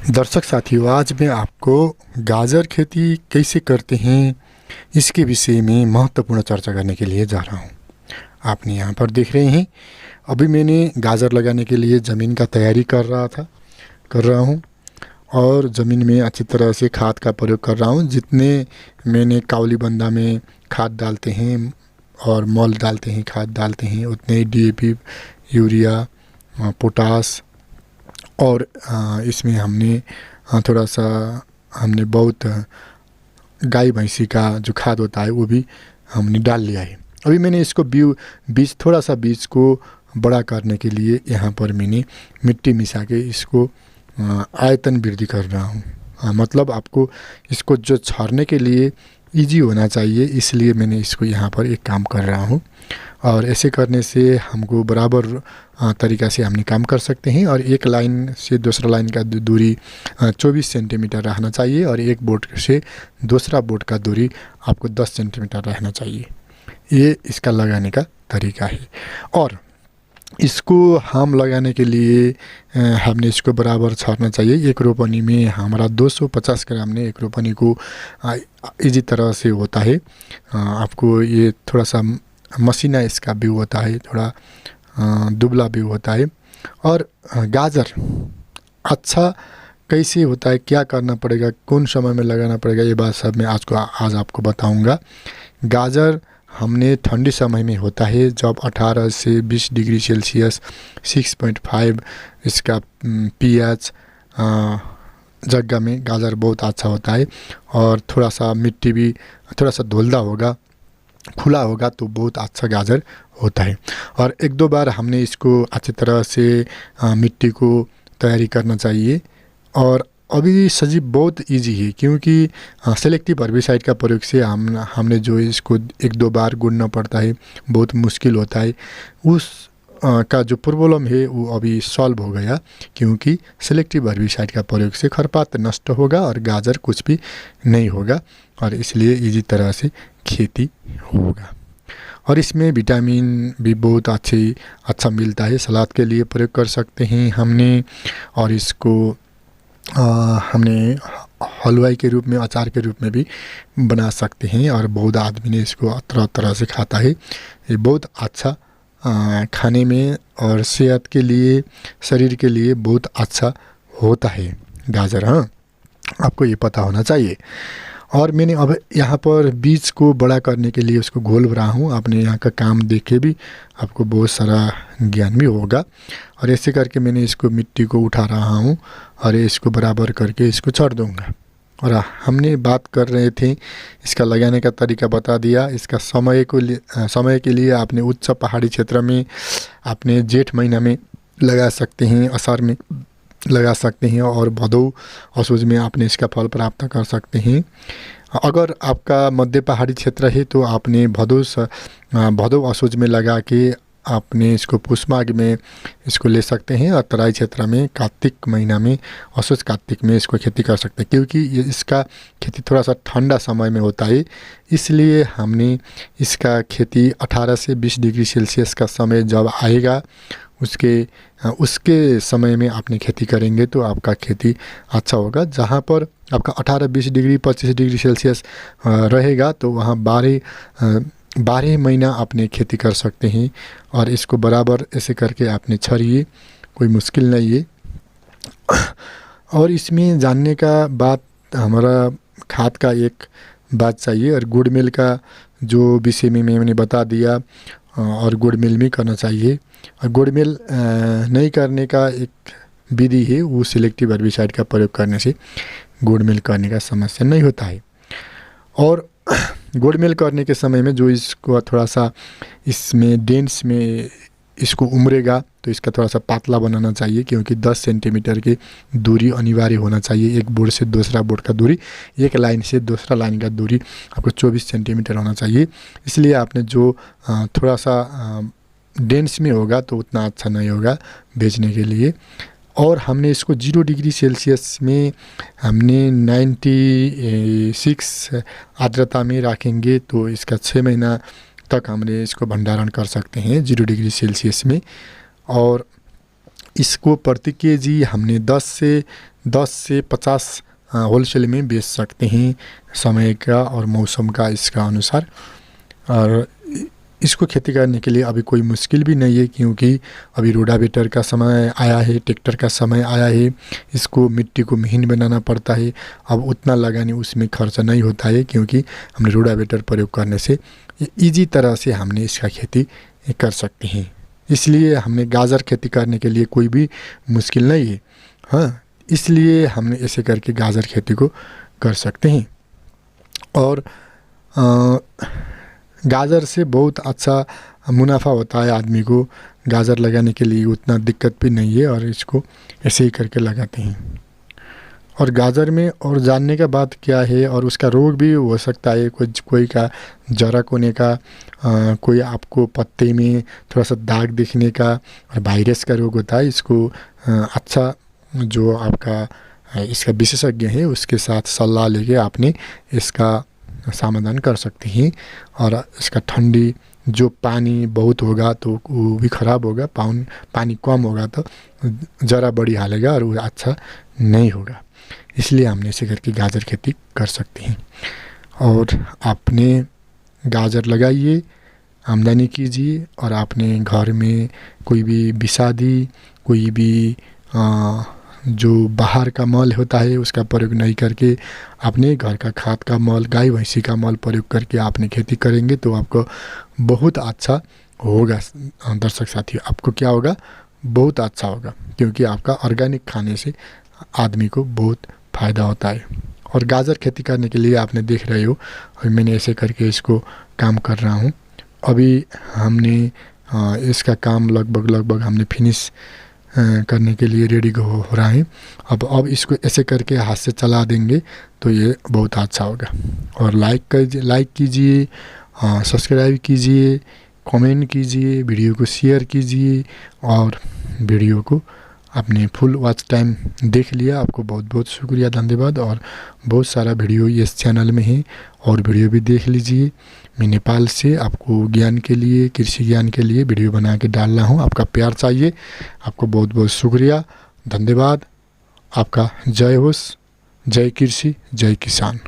दर्शक साथियों, आज मैं आपको गाजर खेती कैसे करते हैं इसके विषय में महत्वपूर्ण चर्चा करने के लिए जा रहा हूं। आपने यहाँ पर देख रहे हैं, अभी मैंने गाजर लगाने के लिए ज़मीन का तैयारी कर रहा हूँ और ज़मीन में अच्छी तरह से खाद का प्रयोग कर रहा हूँ। जितने मैंने कावली बंदा में खाद डालते हैं और मॉल डालते हैं, खाद डालते हैं, उतने ही डीएपी, यूरिया, पोटास और इसमें हमने थोड़ा सा बहुत गाय भैंसी का जो खाद होता है वो भी हमने डाल लिया है। अभी मैंने इसको बीज को बड़ा करने के लिए यहाँ पर मैंने मिट्टी मिला के इसको आयतन वृद्धि कर रहा हूँ। मतलब आपको इसको जो छाड़ने के लिए इजी होना चाहिए, इसलिए मैंने इसको यहाँ पर एक काम कर रहा हूँ। और ऐसे करने से हमको बराबर तरीक़ा से हमने काम कर सकते हैं। और एक लाइन से दूसरा लाइन का दूरी 24 सेंटीमीटर रहना चाहिए और एक बोर्ड से दूसरा बोर्ड का दूरी आपको 10 सेंटीमीटर रहना चाहिए। ये इसका लगाने का तरीका है। और इसको हम लगाने के लिए हमने इसको बराबर छाड़ना चाहिए। एक रोपनी में हमारा 250 ग्राम ने एक रोपनी को इजी तरह से होता है। आपको ये थोड़ा सा मसीना इसका व्यू होता है, थोड़ा दुबला व्यू होता है। और गाजर अच्छा कैसे होता है, क्या करना पड़ेगा, कौन समय में लगाना पड़ेगा, ये बात सब मैं आज आपको बताऊंगा। गाजर हमने ठंडी समय में होता है, जब 18 से 20 डिग्री सेल्सियस 6.5 इसका pH जगह में गाजर बहुत अच्छा होता है। और थोड़ा सा मिट्टी भी थोड़ा सा धुलदा होगा, खुला होगा तो बहुत अच्छा गाजर होता है। और एक दो बार हमने इसको अच्छी तरह से मिट्टी को तैयारी करना चाहिए। और अभी सजीव बहुत इजी है, क्योंकि सेलेक्टिव हर्बिसाइड का प्रयोग से हमने जो इसको एक दो बार गुड़ना पड़ता है, बहुत मुश्किल होता है। उस का जो प्रॉब्लम है वो अभी सॉल्व हो गया, क्योंकि सेलेक्टिव हर्बिसाइड का प्रयोग से खरपात नष्ट होगा और गाजर कुछ भी नहीं होगा, और इसलिए इजी तरह से खेती होगा। और इसमें विटामिन भी बहुत अच्छा मिलता है, सलाद के लिए प्रयोग कर सकते हैं हमने। और इसको हमने हलवाई के रूप में, अचार के रूप में भी बना सकते हैं। और बहुत आदमी ने इसको तरह तरह से खाता है। ये बहुत अच्छा खाने में और सेहत के लिए, शरीर के लिए बहुत अच्छा होता है गाजर। हाँ, आपको ये पता होना चाहिए। और मैंने अब यहाँ पर बीज को बड़ा करने के लिए उसको घोल रहा हूँ। आपने यहाँ का काम देखे भी आपको बहुत सारा ज्ञान भी होगा। और ऐसे करके मैंने इसको मिट्टी को उठा रहा हूँ और इसको बराबर करके इसको छोड़ दूँगा। और हमने बात कर रहे थे, इसका लगाने का तरीका बता दिया। इसका समय के लिए आपने उच्च पहाड़ी क्षेत्र में आपने जेठ महीना में लगा सकते हैं, आषाढ़ में लगा सकते हैं, और भदौ असोज में आपने इसका फल प्राप्त कर सकते हैं। अगर आपका मध्य पहाड़ी क्षेत्र है तो आपने भदौ असोज में लगा के आपने इसको पुष माघ में इसको ले सकते हैं। और तराई क्षेत्र में कार्तिक महीना में, असोज कार्तिक में इसको खेती कर सकते हैं, क्योंकि ये इसका खेती थोड़ा सा ठंडा समय में होता है। इसलिए हमने इसका खेती 18 से 20 डिग्री सेल्सियस का समय जब आएगा उसके समय में आपने खेती करेंगे तो आपका खेती अच्छा होगा। जहाँ पर आपका 18-20 डिग्री 25 डिग्री सेल्सियस रहेगा तो वहाँ 12 महीना आपने खेती कर सकते हैं। और इसको बराबर ऐसे करके आपने छरिए, कोई मुश्किल नहीं है। और इसमें जानने का बात, हमारा खाद का एक बात चाहिए, और गुड़ मिल का जो विषय में मैंने बता दिया। और गुड़ मिल भी करना चाहिए। और गुड़ मिल नहीं करने का एक विधि है, वो सिलेक्टिव हर्बिसाइड का प्रयोग करने से गुड़ मिल करने का समस्या नहीं होता है। और गुड़ मिल करने के समय में जो इसको थोड़ा सा इसमें डेंस में इसको उमड़ेगा तो इसका थोड़ा सा पातला बनाना चाहिए, क्योंकि 10 सेंटीमीटर की दूरी अनिवार्य होना चाहिए। एक बोर्ड से दूसरा बोर्ड का दूरी, एक लाइन से दूसरा लाइन का दूरी आपको 24 सेंटीमीटर होना चाहिए। इसलिए आपने जो थोड़ा सा डेंस में होगा तो उतना अच्छा नहीं होगा बेचने के लिए। और हमने इसको 0 डिग्री सेल्सियस में हमने 96 आर्द्रता में रखेंगे तो इसका 6 महीना तक हमने इसको भंडारण कर सकते हैं 0 डिग्री सेल्सियस में। और इसको प्रति केजी हमने 10 से 10 से 50 होलसेल में बेच सकते हैं, समय का और मौसम का इसका अनुसार। और इसको खेती करने के लिए अभी कोई मुश्किल भी नहीं है, क्योंकि अभी रोटावेटर का समय आया है, ट्रैक्टर का समय आया है। इसको मिट्टी को महीन बनाना पड़ता है, अब उतना लगाने उसमें खर्चा नहीं होता है, क्योंकि हमने रोटावेटर प्रयोग करने से ईजी तरह से हमने इसका खेती कर सकते हैं। इसलिए हमने गाजर खेती करने के लिए कोई भी मुश्किल नहीं है। हाँ, इसलिए हमने ऐसे करके गाजर खेती को कर सकते हैं। और गाजर से बहुत अच्छा मुनाफा होता है आदमी को। गाजर लगाने के लिए उतना दिक्कत भी नहीं है, और इसको ऐसे ही करके लगाते हैं। और गाजर में और जानने का बात क्या है, और उसका रोग भी हो सकता है, कोई का जरा कोने का, कोई आपको पत्ते में थोड़ा सा दाग दिखने का, और वायरस का रोग होता है। इसको अच्छा जो आपका इसका विशेषज्ञ है उसके साथ सलाह लेके आपने इसका समाधान कर सकते हैं। और इसका ठंडी जो पानी बहुत होगा तो वो भी ख़राब होगा, पानी कम होगा तो ज़रा बड़ी हालेगा और वो अच्छा नहीं होगा। इसलिए हमने इसे करके गाजर खेती कर सकते हैं। और आपने गाजर लगाइए, आमदनी कीजिए, और आपने घर में कोई भी विषादी, कोई भी जो बाहर का मल होता है उसका प्रयोग नहीं करके अपने घर का खाद का मल, गाय भैंसी का मल प्रयोग करके आपने खेती करेंगे तो आपको बहुत अच्छा होगा। दर्शक साथी, आपको क्या होगा, बहुत अच्छा होगा, क्योंकि आपका ऑर्गेनिक खाने से आदमी को बहुत फ़ायदा होता है। और गाजर खेती करने के लिए आपने देख रहे हो, और मैंने ऐसे करके इसको काम कर रहा हूँ। अभी हमने इसका काम लगभग हमने फिनिश करने के लिए रेडी हो रहा है। अब इसको ऐसे करके हाथ से चला देंगे तो ये बहुत अच्छा होगा। और लाइक कीजिए, सब्सक्राइब कीजिए, कमेंट कीजिए, वीडियो को शेयर कीजिए, और वीडियो को आपने फुल वॉच टाइम देख लिया, आपको बहुत बहुत शुक्रिया, धन्यवाद। और बहुत सारा वीडियो इस चैनल में है, और वीडियो भी देख लीजिए। मैं नेपाल से आपको ज्ञान के लिए, कृषि ज्ञान के लिए वीडियो बना के डाल रहा हूँ। आपका प्यार चाहिए, आपको बहुत बहुत शुक्रिया, धन्यवाद। आपका जय होश, जय कृषि, जय किसान।